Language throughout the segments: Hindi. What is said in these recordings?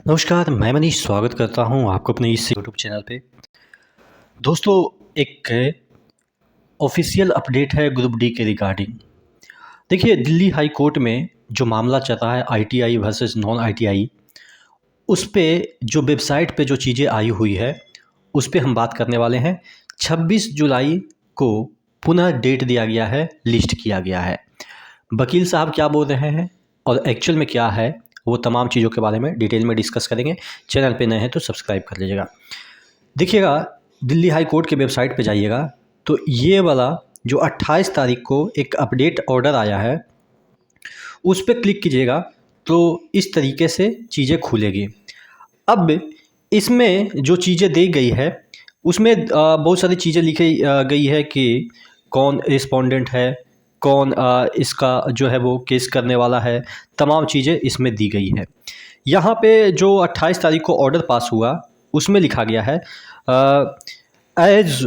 नमस्कार, मैं मनीष स्वागत करता हूं आपको अपने इस यूट्यूब चैनल पे। दोस्तों, एक ऑफिशियल अपडेट है ग्रुप डी के रिगार्डिंग। देखिए, दिल्ली हाई कोर्ट में जो मामला चल रहा है आईटीआई वर्सेस नॉन आईटीआई, उस पे जो वेबसाइट पे जो चीज़ें आई हुई है, उस पे हम बात करने वाले हैं। 26 जुलाई को पुनः डेट दिया गया है, लिस्ट किया गया है। वकील साहब क्या बोल रहे हैं और एक्चुअल में क्या है, वो तमाम चीज़ों के बारे में डिटेल में डिस्कस करेंगे। चैनल पे नए हैं तो सब्सक्राइब कर लीजिएगा। देखिएगा, दिल्ली हाई कोर्ट के वेबसाइट पे जाइएगा तो ये वाला जो 28 तारीख को एक अपडेट ऑर्डर आया है, उस पर क्लिक कीजिएगा तो इस तरीके से चीज़ें खुलेगी। अब इसमें जो चीज़ें दी गई है उसमें बहुत सारी चीज़ें लिखी गई है कि कौन रिस्पोंडेंट है, कौन इसका जो है वो केस करने वाला है, तमाम चीज़ें इसमें दी गई है। यहाँ पे जो 28 तारीख को ऑर्डर पास हुआ उसमें लिखा गया है, as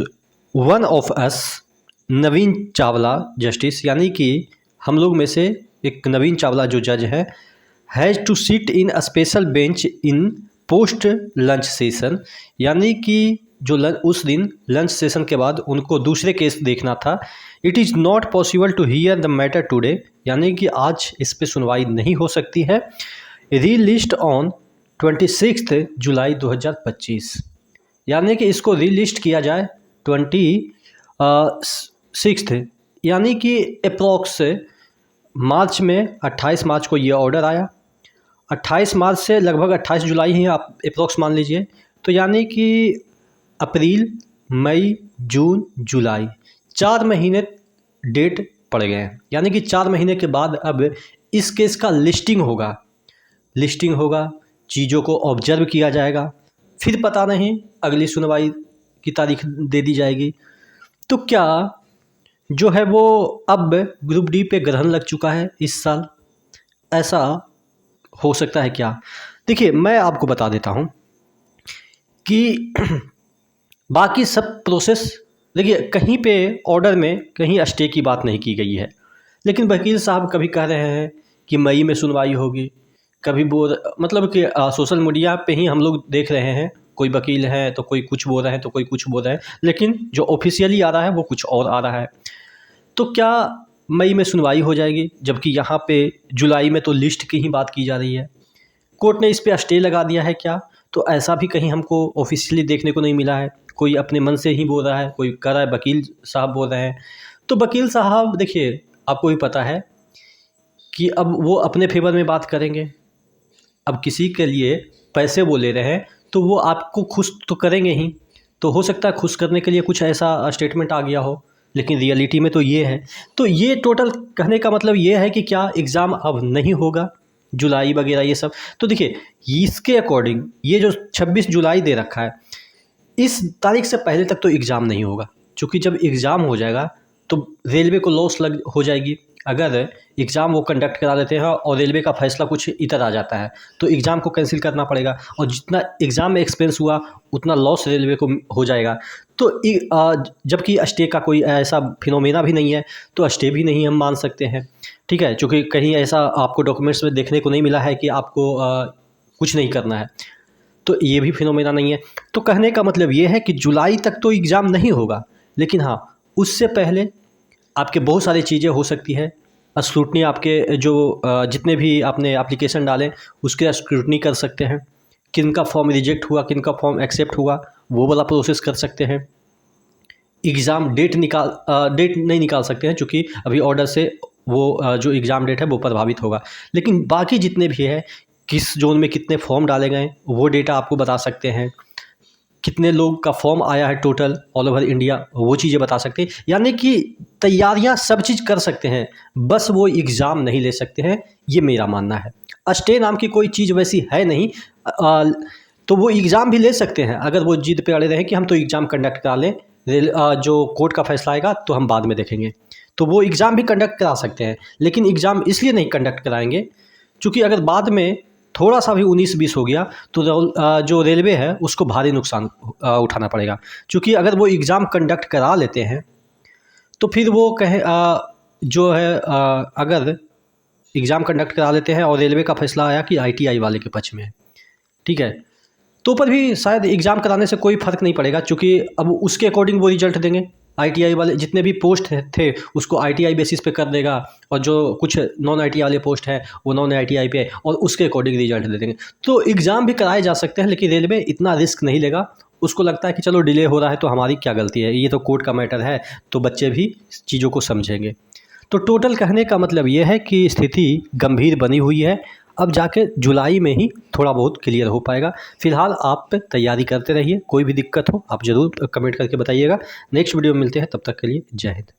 one of us Naveen Chawla justice, यानी कि हम लोग में से एक नवीन चावला जो जज है, has to sit in a special bench in post lunch session, यानी कि जो उस दिन लंच सेशन के बाद उनको दूसरे केस देखना था। It is not possible to hear the matter today, यानी कि आज इस पे सुनवाई नहीं हो सकती है। री लिस्ट ऑन 26 जुलाई 2025, यानी कि इसको री लिस्ट किया जाए 26, यानी कि अप्रॉक्स मार्च में 28 मार्च को ये ऑर्डर आया। 28 मार्च से लगभग 28 जुलाई ही आप अप्रॉक्स मान लीजिए, तो यानी कि अप्रैल, मई, जून, जुलाई 4 महीने डेट पड़ गए हैं। यानी कि 4 महीने के बाद अब इस केस का लिस्टिंग होगा, चीज़ों को ऑब्जर्व किया जाएगा, फिर पता नहीं अगली सुनवाई की तारीख दे दी जाएगी। तो क्या जो है वो अब ग्रुप डी पे ग्रहण लग चुका है इस साल, ऐसा हो सकता है क्या? देखिए, मैं आपको बता देता हूँ कि बाकी सब प्रोसेस, देखिए कहीं पे ऑर्डर में कहीं स्टे की बात नहीं की गई है, लेकिन वकील साहब कभी कह रहे हैं कि मई में सुनवाई होगी, कभी मतलब कि सोशल मीडिया पे ही हम लोग देख रहे हैं, कोई वकील हैं तो कोई कुछ बोल रहे हैं तो कोई कुछ बोल रहे हैं, लेकिन जो ऑफिशियली आ रहा है वो कुछ और आ रहा है। तो क्या मई में सुनवाई हो जाएगी, जबकि यहाँ पे जुलाई में तो लिस्ट की ही बात की जा रही है। कोर्ट ने इस पे स्टे लगा दिया है क्या? तो ऐसा भी कहीं हमको ऑफिशियली देखने को नहीं मिला है। कोई अपने मन से ही बोल रहा है, कोई कर रहा है, वकील साहब बोल रहे हैं। तो वकील साहब देखिए, आपको भी पता है कि अब वो अपने फेवर में बात करेंगे। अब किसी के लिए पैसे वो ले रहे हैं तो वो आपको खुश तो करेंगे ही। तो हो सकता है खुश करने के लिए कुछ ऐसा स्टेटमेंट आ गया हो, लेकिन रियलिटी में तो ये है। तो ये टोटल कहने का मतलब ये है कि क्या एग्ज़ाम अब नहीं होगा, जुलाई वगैरह ये सब। तो देखिए, इसके अकॉर्डिंग ये जो 26 जुलाई दे रखा है, इस तारीख से पहले तक तो एग्ज़ाम नहीं होगा, क्योंकि जब एग्ज़ाम हो जाएगा तो रेलवे को लॉस लग हो जाएगी। अगर एग्ज़ाम वो कंडक्ट करा लेते हैं और रेलवे का फैसला कुछ इधर आ जाता है तो एग्ज़ाम को कैंसिल करना पड़ेगा, और जितना एग्ज़ाम में एक्सपेंस हुआ उतना लॉस रेलवे को हो जाएगा। तो जबकि स्टे का कोई ऐसा फिनोमेना भी नहीं है, तो स्टे भी नहीं हम मान सकते हैं, ठीक है, क्योंकि कहीं ऐसा आपको डॉक्यूमेंट्स में देखने को नहीं मिला है कि आपको कुछ नहीं करना है। तो ये भी फिनोमेना नहीं है। तो कहने का मतलब ये है कि जुलाई तक तो एग्ज़ाम नहीं होगा, लेकिन हाँ, उससे पहले आपके बहुत सारी चीज़ें हो सकती है। स्क्रूटनी आपके जो जितने भी आपने एप्लीकेशन डाले उसके स्क्रूटनी कर सकते हैं। किनका फॉर्म रिजेक्ट हुआ, किनका फॉर्म एक्सेप्ट हुआ, वो वाला प्रोसेस कर सकते हैं। एग्ज़ाम डेट नहीं निकाल सकते हैं, चूँकि अभी ऑर्डर से वो जो एग्ज़ाम डेट है वो प्रभावित होगा। लेकिन बाकी जितने भी है, किस जोन में कितने फॉर्म डाले गए वो डेटा आपको बता सकते हैं। कितने लोग का फॉर्म आया है टोटल ऑल ओवर इंडिया, वो चीज़ें बता सकते हैं। यानी कि तैयारियां सब चीज़ कर सकते हैं, बस वो एग्ज़ाम नहीं ले सकते हैं, ये मेरा मानना है। स्टे नाम की कोई चीज़ वैसी है नहीं। तो वो एग्ज़ाम भी ले सकते हैं अगर वो जिद पे अड़े रहें कि हम तो एग्ज़ाम कंडक्ट करा लें, जो कोर्ट का फैसला आएगा तो हम बाद में देखेंगे। तो वो एग्ज़ाम भी कंडक्ट करा सकते हैं, लेकिन एग्ज़ाम इसलिए नहीं कंडक्ट कराएंगे क्योंकि अगर बाद में थोड़ा सा भी 19-20 हो गया तो जो रेलवे है उसको भारी नुकसान उठाना पड़ेगा। क्योंकि अगर वो एग्ज़ाम कंडक्ट करा लेते हैं तो फिर वो जो है अगर एग्ज़ाम कंडक्ट करा लेते हैं और रेलवे का फैसला आया कि आईटीआई वाले के पक्ष में है, ठीक है, तो पर भी शायद एग्ज़ाम कराने से कोई फ़र्क नहीं पड़ेगा, चूँकि अब उसके अकॉर्डिंग वो रिजल्ट देंगे। आईटीआई वाले जितने भी पोस्ट थे उसको आईटीआई बेसिस पे कर देगा, और जो कुछ नॉन आईटीआई वाले पोस्ट हैं वो नॉन आईटीआई पे, और उसके अकॉर्डिंग रिजल्ट दे देंगे। तो एग्ज़ाम भी कराए जा सकते हैं, लेकिन रेलवे इतना रिस्क नहीं लेगा। उसको लगता है कि चलो डिले हो रहा है तो हमारी क्या गलती है, ये तो कोर्ट का मैटर है, तो बच्चे भी चीज़ों को समझेंगे। तो टोटल कहने का मतलब ये है कि स्थिति गंभीर बनी हुई है। अब जाके जुलाई में ही थोड़ा बहुत क्लियर हो पाएगा। फ़िलहाल आप तैयारी करते रहिए, कोई भी दिक्कत हो आप ज़रूर कमेंट करके बताइएगा। नेक्स्ट वीडियो में मिलते हैं, तब तक के लिए जय हिंद।